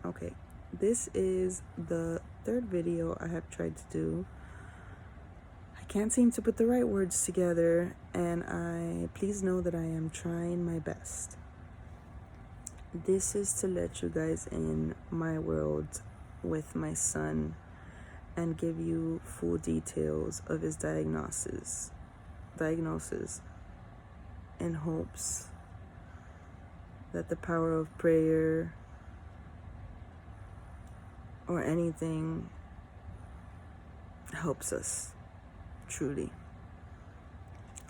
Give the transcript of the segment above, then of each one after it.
Okay, this is the third video I have tried to do. I can't seem to put the right words together, and please know that I am trying my best. This is to let you guys in my world with my son and give you full details of his diagnosis in hopes that the power of prayer or anything helps us truly.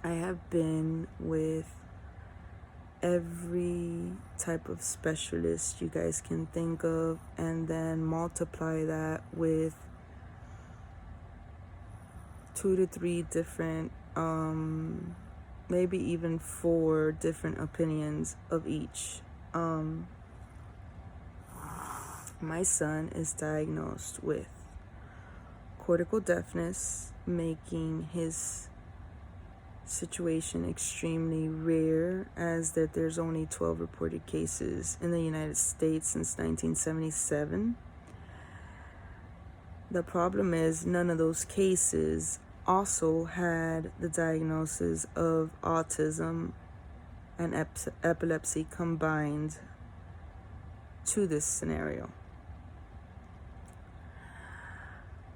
I have been with every type of specialist you guys can think of, and then multiply that with 2 to 3 different, maybe even 4 different opinions of each. My son is diagnosed with cortical deafness, making his situation extremely rare, as that there's only 12 reported cases in the United States since 1977. The problem is none of those cases also had the diagnosis of autism and epilepsy combined to this scenario.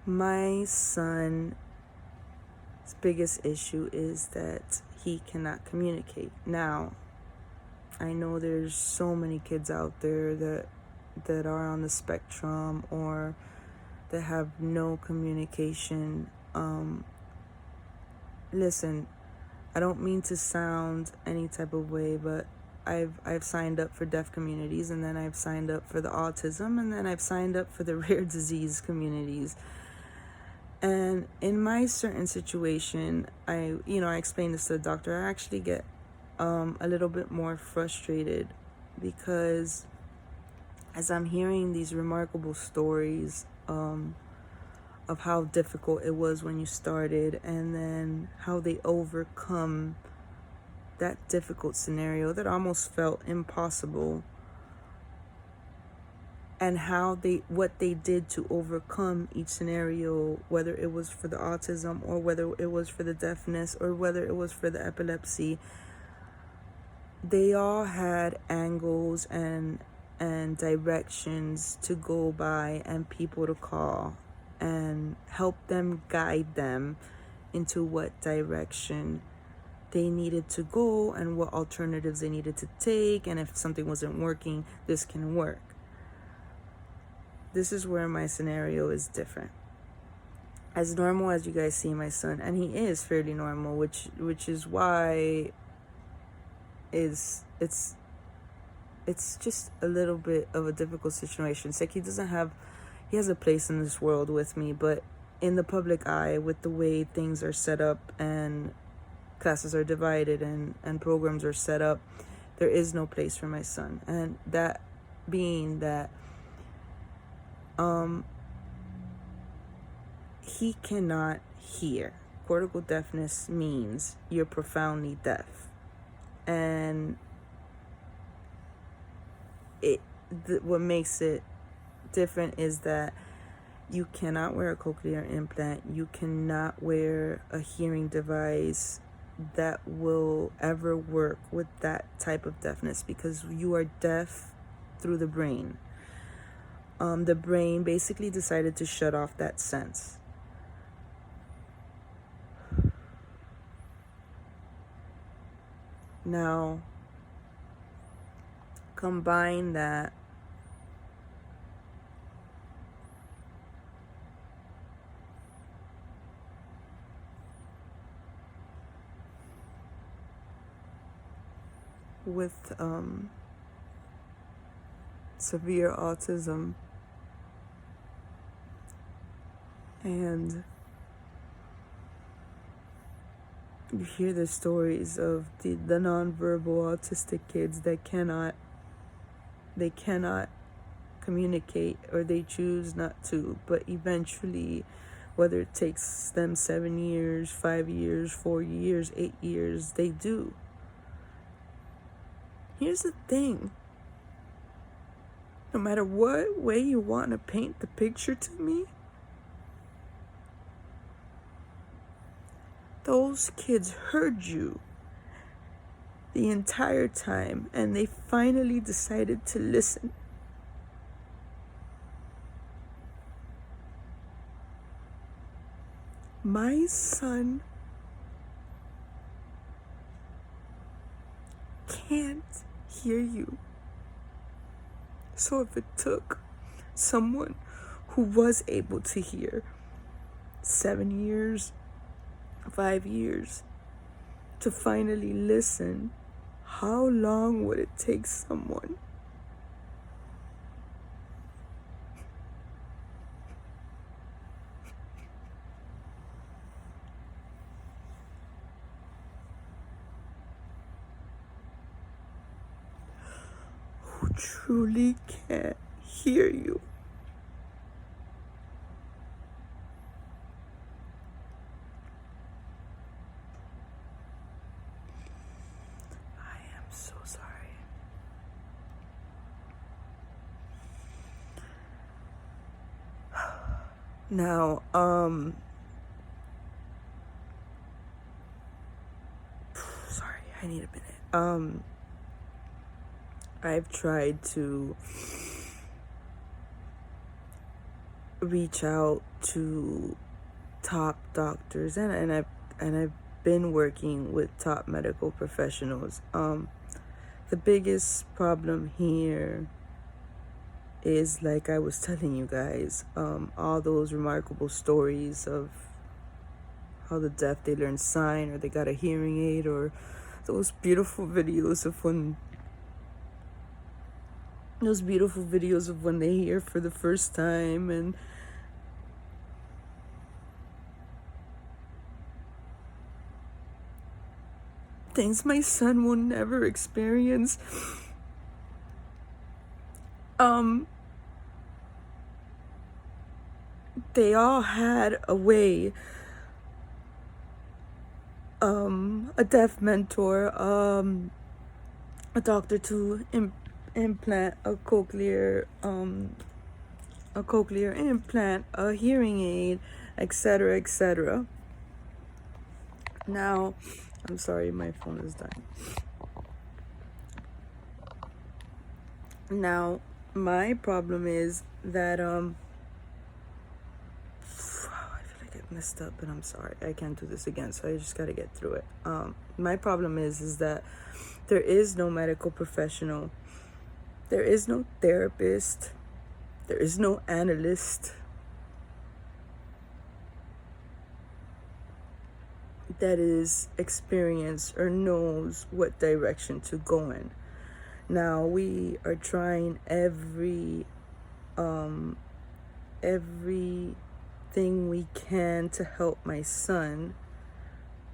My son's biggest issue is that he cannot communicate. Now, I know there's so many kids out there that are on the spectrum or that have no communication. Listen, I don't mean to sound any type of way, but I've signed up for deaf communities, and then I've signed up for the autism, and then I've signed up for the rare disease communities. And in my certain situation, I explained this to the doctor. I actually get a little bit more frustrated because as I'm hearing these remarkable stories of how difficult it was when you started, and then how they overcome that difficult scenario that almost felt impossible, and what they did to overcome each scenario, whether it was for the autism or whether it was for the deafness or whether it was for the epilepsy. They all had angles and directions to go by and people to call and help them, guide them into what direction they needed to go and what alternatives they needed to take, and if something wasn't working, this can work. This is where my scenario is different. As normal as you guys see my son, and he is fairly normal, which is why it's just a little bit of a difficult situation. It's like he has a place in this world with me, but in the public eye, with the way things are set up and classes are divided and programs are set up, there is no place for my son. And that being that he cannot hear. Cortical deafness means you're profoundly deaf. And what makes it different is that you cannot wear a cochlear implant. You cannot wear a hearing device that will ever work with that type of deafness, because you are deaf through the brain. The brain basically decided to shut off that sense. Now, combine that with severe autism, and you hear the stories of the nonverbal autistic kids that cannot communicate, or they choose not to, but eventually, whether it takes them 7 years, 5 years, 4 years, 8 years, they do. Here's the thing. no matter what way you want to paint the picture to me, those kids heard you the entire time, and they finally decided to listen. My son can't hear you. So if it took someone who was able to hear 7 years, 5 years, to finally listen, how long would it take someone who truly can't hear you? I am so sorry. Now, sorry, I need a minute. I've tried to reach out to top doctors, and I've been working with top medical professionals. The biggest problem here is, like I was telling you guys, all those remarkable stories of how the deaf, they learn sign, or they got a hearing aid, or those beautiful videos of when they hear for the first time, and things my son will never experience. They all had a way, a deaf mentor, a doctor to implant a cochlear implant, a hearing aid, etc., etc. Now, I'm sorry, my phone is dying. Now, my problem is that I feel like I messed up, and I'm sorry. I can't do this again, so I just gotta get through it. My problem is that there is no medical professional, there is no therapist, there is no analyst that is experienced or knows what direction to go in. Now, we are trying everything we can to help my son,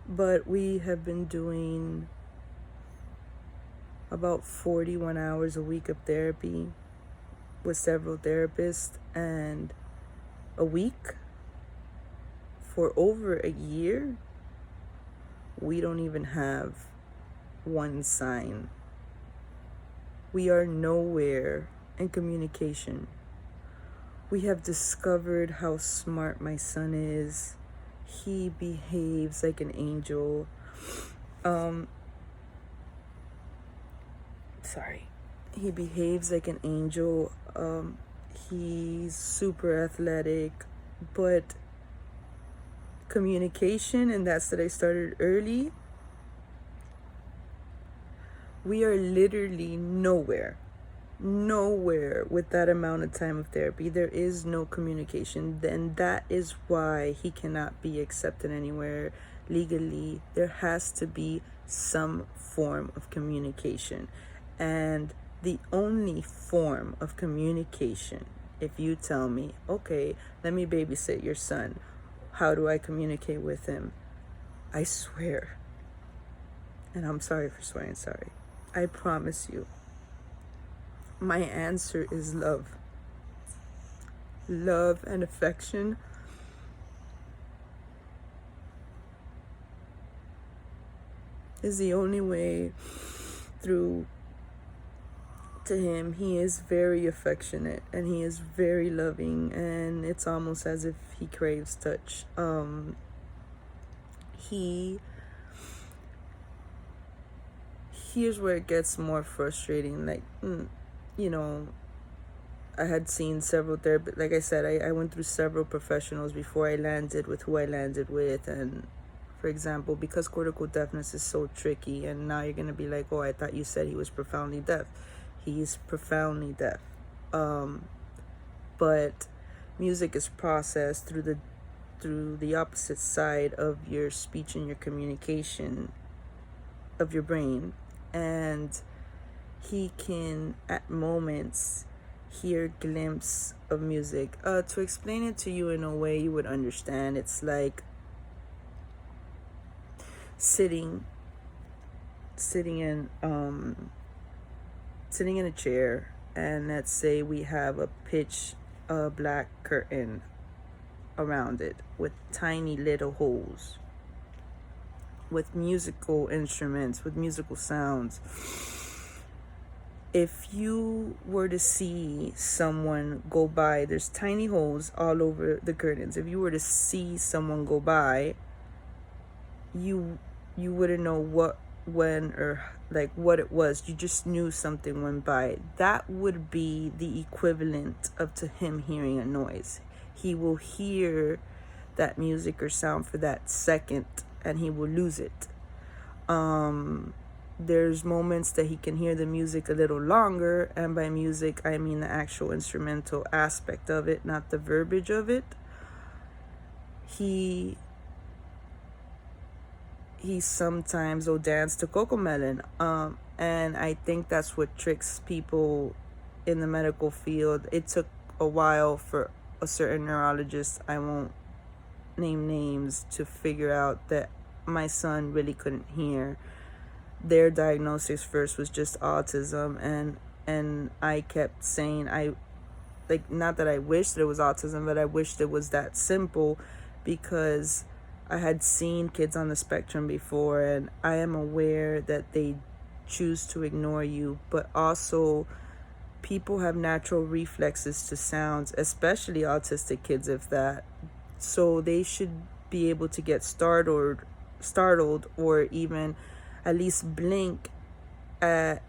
but we have been doing about 41 hours a week of therapy with several therapists, and a week for over a year, we don't even have one sign. We are nowhere in communication. We have discovered how smart my son is. He behaves like an angel. He behaves like an angel. He's super athletic, but communication, and that's that I started early. We are literally nowhere with that amount of time of therapy. There is no communication. Then that is why he cannot be accepted anywhere legally. There has to be some form of communication. And the only form of communication, if you tell me, okay, let me babysit your son, how do I communicate with him? I swear, and I'm sorry for swearing, sorry, I promise you, my answer is love. Love and affection. Is the only way through to him, he is very affectionate and he is very loving, and it's almost as if he craves touch. He Here's where it gets more frustrating. Like, you know, I had seen several therapists. Like I said, I went through several professionals before I landed with who I landed with. And for example, because cortical deafness is so tricky, and now you're going to be like, oh, I thought you said he was profoundly deaf. He's profoundly deaf. But music is processed through the opposite side of your speech and your communication of your brain. And he can at moments hear glimpse of music. To explain it to you in a way you would understand, it's sitting in a chair, and let's say we have a pitch black curtain around it with tiny little holes, with musical instruments, with musical sounds. If you were to see someone go by, there's tiny holes all over the curtains. If you were to see someone go by, you wouldn't know what, when, or like what it was. You just knew something went by. That would be the equivalent of to him hearing a noise. He will hear that music or sound for that second, and he will lose it. There's moments that he can hear the music a little longer, and by music I mean the actual instrumental aspect of it, not the verbiage of it. He sometimes will dance to Cocomelon, and I think that's what tricks people in the medical field. It took a while for a certain neurologist, I won't name names, to figure out that my son really couldn't hear. Their diagnosis first was just autism, and I kept saying, not that I wished it was autism, but I wished it was that simple, because I had seen kids on the spectrum before, and I am aware that they choose to ignore you, but also people have natural reflexes to sounds, especially autistic kids, if that. So they should be able to get startled, or even at least blink at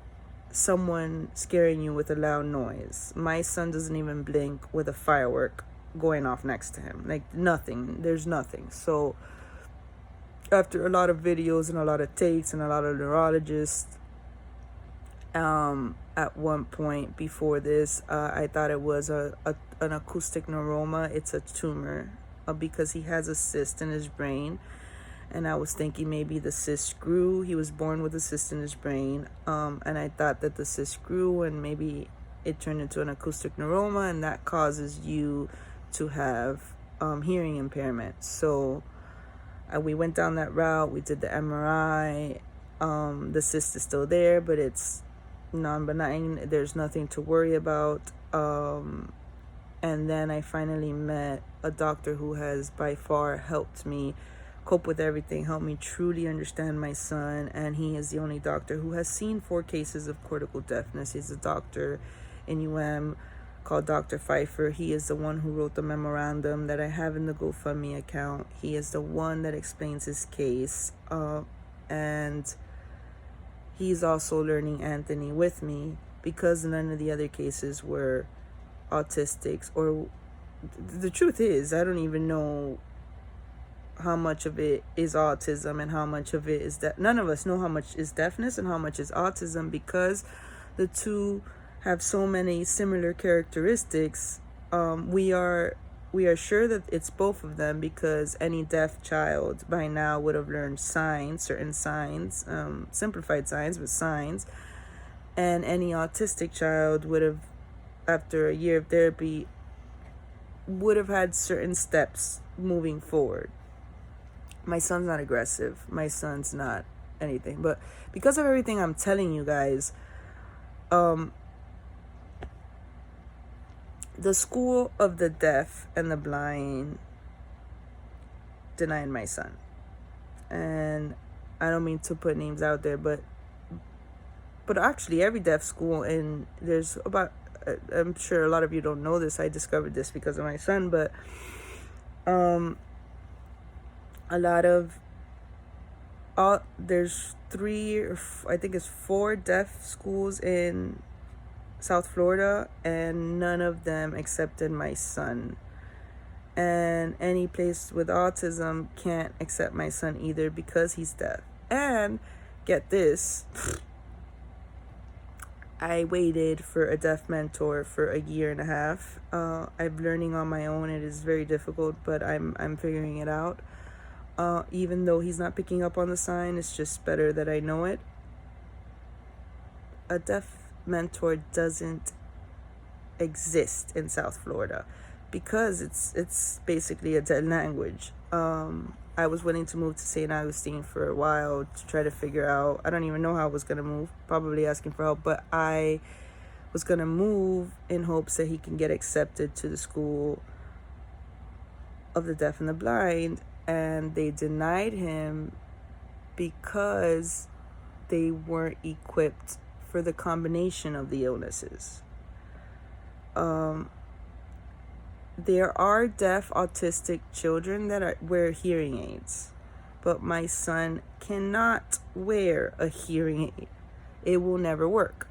someone scaring you with a loud noise. My son doesn't even blink with a firework going off next to him. Like, nothing. There's nothing. So after a lot of videos and a lot of takes and a lot of neurologists, at one point before this, I thought it was an acoustic neuroma. It's a tumor, because he has a cyst in his brain. And I was thinking maybe the cyst grew. He was born with a cyst in his brain. And I thought that the cyst grew, and maybe it turned into an acoustic neuroma, and that causes you to have hearing impairment. So we went down that route. We did the MRI. The cyst is still there, but it's non-benign. There's nothing to worry about. And then I finally met a doctor who has by far helped me cope with everything, helped me truly understand my son. And he is the only doctor who has seen 4 cases of cortical deafness. He's a doctor in UM called Dr. Pfeiffer. He is the one who wrote the memorandum that I have in the GoFundMe account. He is the one that explains his case. And he's also learning Anthony with me, because none of the other cases were autistics. Or the truth is, I don't even know how much of it is autism and how much of it is that. None of us know how much is deafness and how much is autism, because the two have so many similar characteristics. We are sure that it's both of them, because any deaf child by now would have learned signs, certain signs, simplified signs, but signs. And any autistic child would have, after a year of therapy, would have had certain steps moving forward. My son's not aggressive. My son's not anything. But because of everything I'm telling you guys, the school of the deaf and the blind denied my son. And I don't mean to put names out there, but but actually every deaf school, and there's about, I'm sure a lot of you don't know this, I discovered this because of my son, but a lot of there's I think it's 4 deaf schools in South Florida, and none of them accepted my son. And any place with autism can't accept my son either because he's deaf. And get this, I waited for a deaf mentor for 1.5 years. I'm learning on my own. It is very difficult, but I'm figuring it out. Even though he's not picking up on the sign, it's just better that I know it. A deaf mentor doesn't exist in South Florida because it's basically a dead language. I was willing to move to St. Augustine for a while to try to figure out, I don't even know how I was going to move, probably asking for help, but I was going to move in hopes that he can get accepted to the school of the deaf and the blind, and they denied him because they weren't equipped for the combination of the illnesses. There are deaf autistic children that wear hearing aids, but my son cannot wear a hearing aid. It will never work.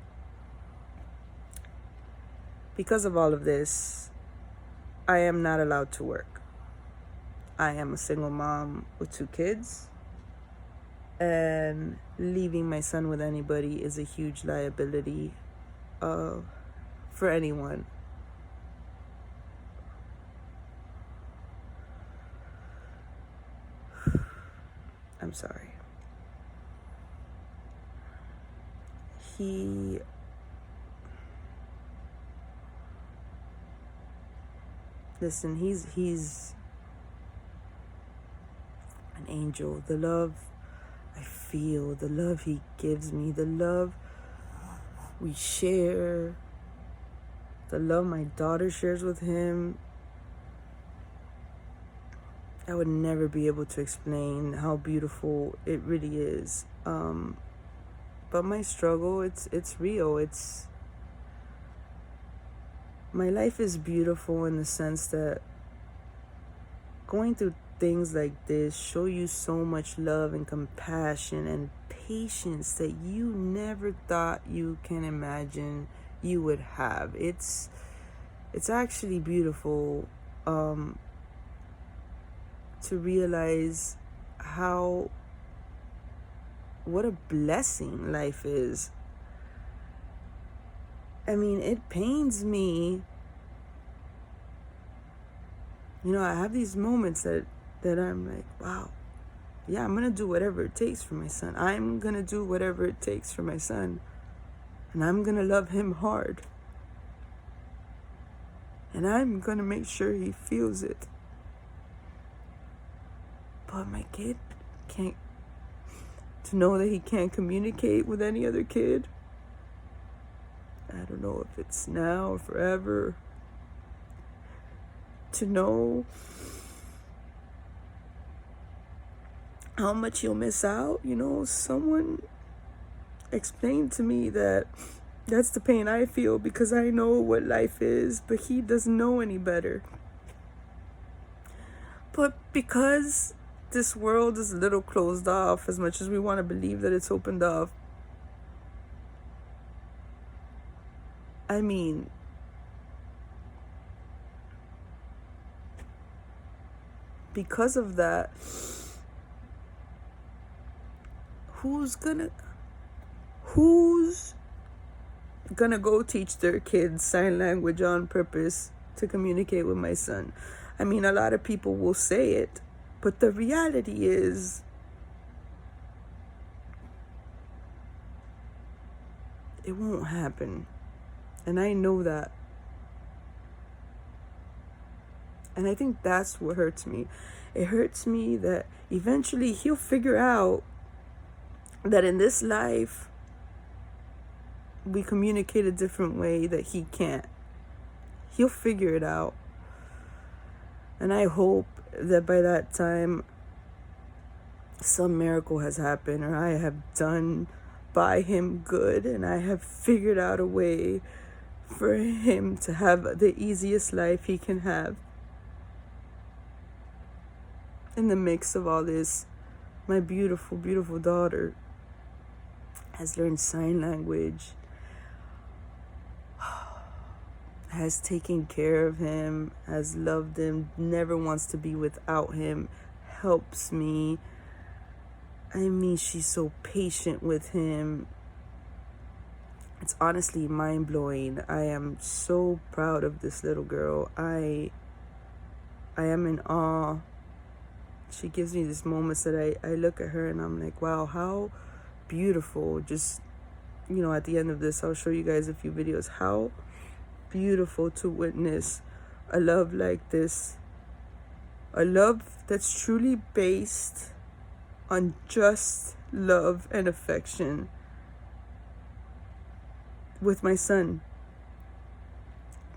Because of all of this, I am not allowed to work. I am a single mom with 2 kids, and leaving my son with anybody is a huge liability for anyone. I'm sorry. Listen, he's an angel. The love I feel, the love he gives me, the love we share, the love my daughter shares with him, I would never be able to explain how beautiful it really is. But my struggle, it's real. My life is beautiful in the sense that going through things like this show you so much love and compassion and patience that you never thought you can imagine you would have. It's actually beautiful to realize what a blessing life is. I mean, it pains me. You know, I have these moments that I'm like, wow, yeah, I'm going to do whatever it takes for my son. I'm going to do whatever it takes for my son. And I'm going to love him hard. And I'm going to make sure he feels it. But my kid can't, to know that he can't communicate with any other kid, I don't know if it's now or forever. To know how much he'll miss out. You know, someone explained to me that that's the pain I feel because I know what life is, but he doesn't know any better. But because this world is a little closed off, as much as we want to believe that it's opened up, I mean, because of that, who's gonna go teach their kids sign language on purpose to communicate with my son? I mean, a lot of people will say it, but the reality is it won't happen. And I know that. And I think that's what hurts me. It hurts me that eventually he'll figure out that in this life we communicate a different way that he can't. He'll figure it out. And I hope that by that time some miracle has happened, or I have done by him good, and I have figured out a way for him to have the easiest life he can have. In the mix of all this, my beautiful, beautiful daughter has learned sign language, has taken care of him, has loved him, never wants to be without him, helps me. I mean, she's so patient with him. It's honestly mind-blowing. I am so proud of this little girl. I am in awe. She gives me these moments that I look at her and I'm like, wow, how beautiful. Just, at the end of this, I'll show you guys a few videos. How beautiful to witness a love like this. A love that's truly based on just love and affection with my son.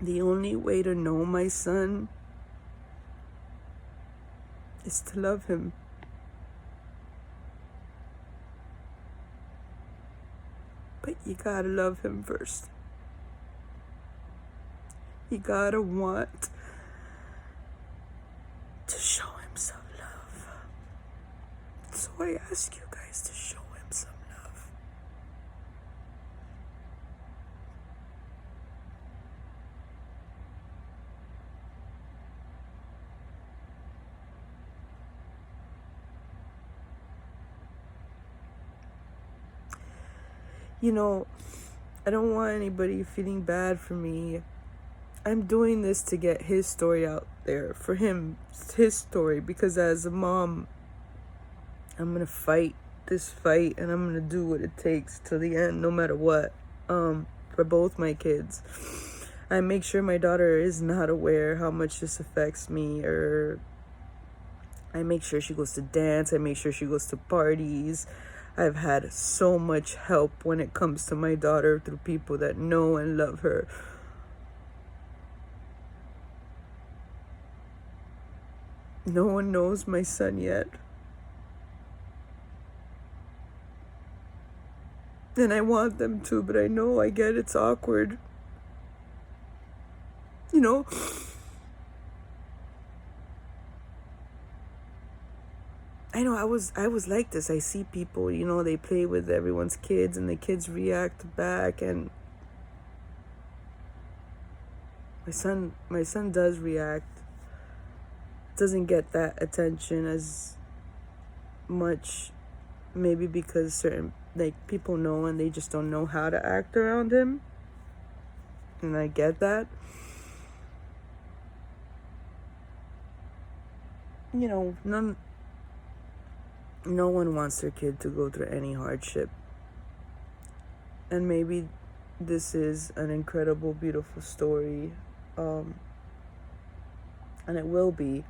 The only way to know my son is to love him. But you gotta love him first. You gotta want to show him some love. So I ask you guys to show him some love. I don't want anybody feeling bad for me. I'm doing this to get his story out there, for him, his story, because as a mom, I'm gonna fight this fight and I'm gonna do what it takes till the end, no matter what, for both my kids. I make sure my daughter is not aware how much this affects me, or I make sure she goes to dance, I make sure she goes to parties. I've had so much help when it comes to my daughter through people that know and love her. No one knows my son yet. And I want them to, but I know, I get it's awkward. I know I was like this. I see people, they play with everyone's kids and the kids react back, and my son does react. Doesn't get that attention as much, maybe because certain people know and they just don't know how to act around him. And I get that. No one wants their kid to go through any hardship. And maybe this is an incredible, beautiful story. And it will be.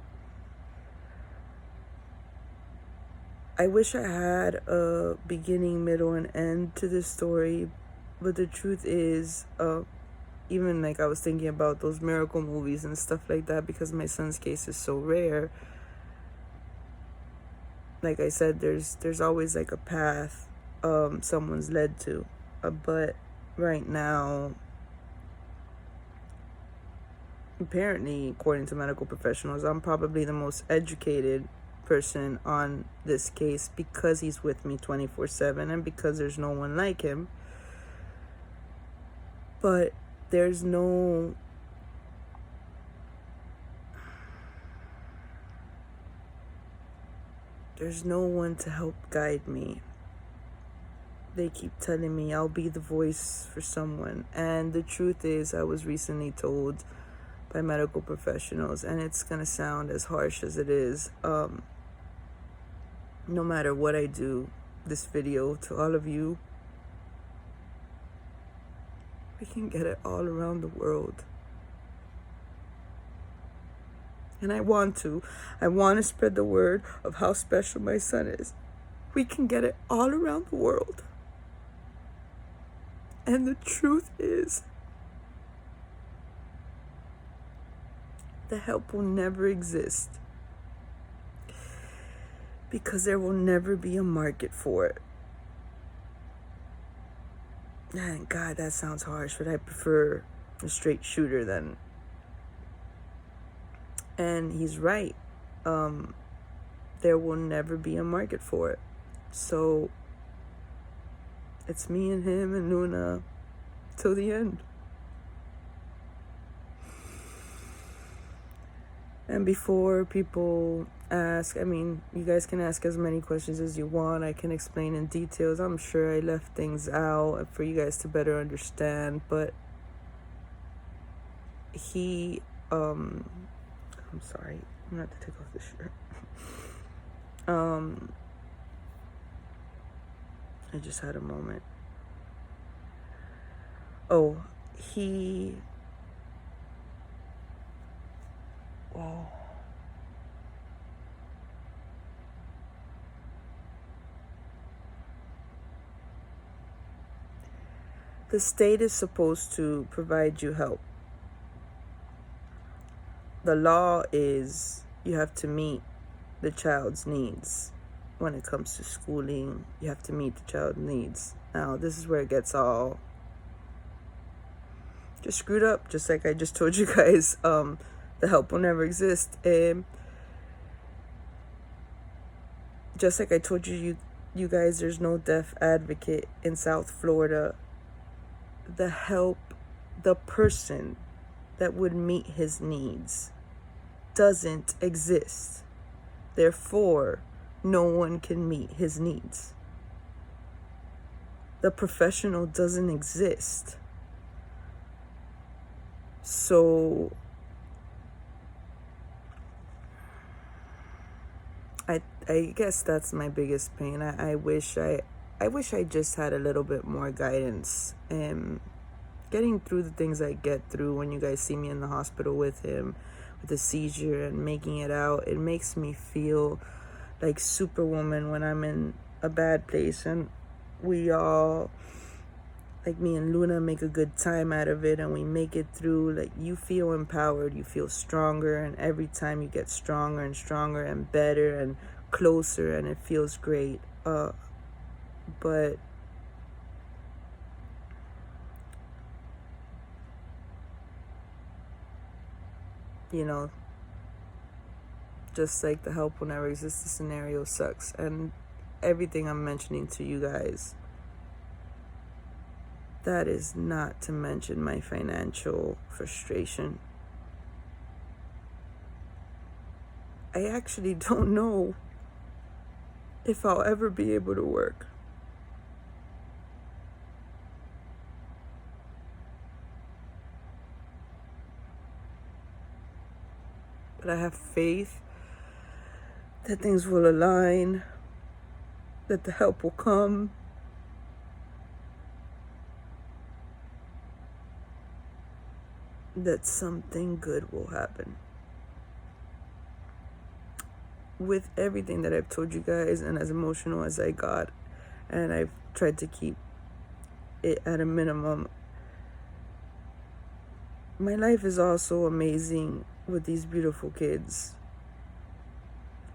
I wish I had a beginning, middle, and end to this story. But the truth is, even I was thinking about those miracle movies and stuff like that, because my son's case is so rare. Like I said, there's always a path someone's led to. But right now, apparently, according to medical professionals, I'm probably the most educated person on this case because he's with me 24/7 and because there's no one like him. But there's no one to help guide me. They keep telling me I'll be the voice for someone. And the truth is, I was recently told by medical professionals, and it's going to sound as harsh as it is, no matter what I do, this video to all of you, we can get it all around the world. And I want to spread the word of how special my son is. We can get it all around the world. And the truth is, the help will never exist because there will never be a market for it. And God, that sounds harsh, but I prefer a straight shooter then. And he's right. There will never be a market for it. So it's me and him and Luna till the end. And before people ask, I mean, you guys can ask as many questions as you want. I can explain in details. I'm sure I left things out for you guys to better understand. But I'm sorry, I'm gonna have to take off this shirt. I just had a moment. Well, the state is supposed to provide you help. The law is you have to meet the child's needs. When it comes to schooling, you have to meet the child's needs. Now, this is where it gets all just screwed up, just like I just told you guys. The help will never exist. Just like I told you guys, there's no deaf advocate in South Florida. The person that would meet his needs doesn't exist. Therefore, no one can meet his needs. The professional doesn't exist. So I guess that's my biggest pain. I wish I just had a little bit more guidance and getting through the things I get through. When you guys see me in the hospital with him with a seizure and making it out, it makes me feel like Superwoman when I'm in a bad place, and we all, like me and Luna, make a good time out of it and we make it through. Like, you feel empowered, you feel stronger, and every time you get stronger and stronger and better and closer, and it feels great. But you know, just like the help will never exist, the scenario sucks. And everything I'm mentioning to you guys, that is not to mention my financial frustration. I actually don't know if I'll ever be able to work. But I have faith that things will align, that the help will come. That something good will happen. With everything that I've told you guys, and as emotional as I got, and I've tried to keep it at a minimum, my life is also amazing with these beautiful kids.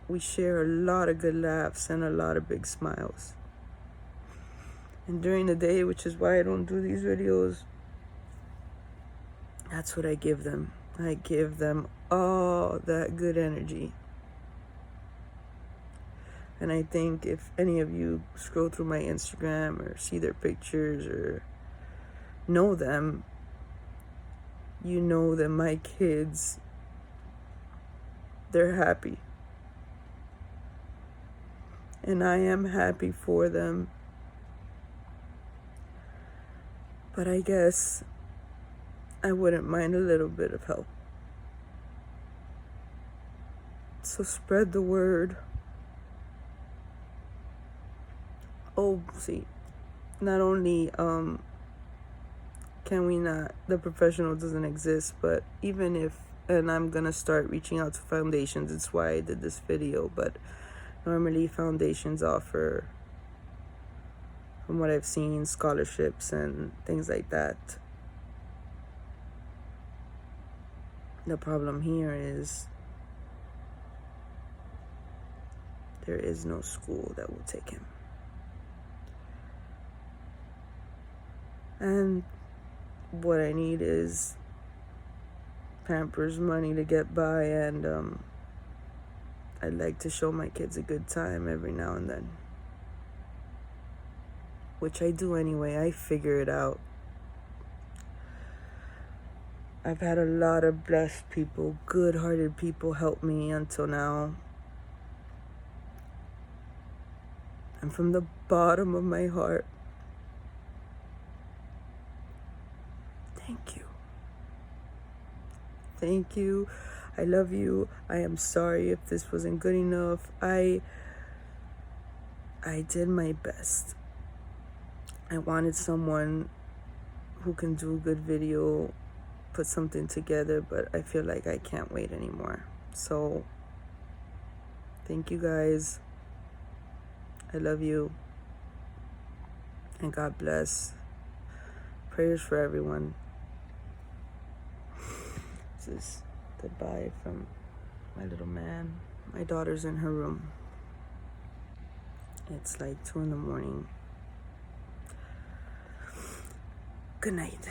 We share a lot of good laughs and a lot of big smiles. And during the day, which is why I don't do these videos, that's what I give them. I give them all that good energy. And I think if any of you scroll through my Instagram or see their pictures or know them, you know that my kids, they're happy. And I am happy for them. But I guess I wouldn't mind a little bit of help. So spread the word. Oh, see, not only can we not, the professional doesn't exist, but even if, and I'm gonna start reaching out to foundations, it's why I did this video, but normally foundations offer, from what I've seen, scholarships and things like that. The problem here is there is no school that will take him. And what I need is Pampers money to get by, and I'd like to show my kids a good time every now and then. Which I do anyway, I figure it out. I've had a lot of blessed people, good-hearted people help me until now. And from the bottom of my heart, thank you. Thank you. I love you. I am sorry if this wasn't good enough. I did my best. I wanted someone who can do a good video, put something together, but I feel like I can't wait anymore. So, thank you guys. I love you. And God bless. Prayers for everyone. This is goodbye from my little man. My daughter's in her room. It's like 2 a.m. Good night.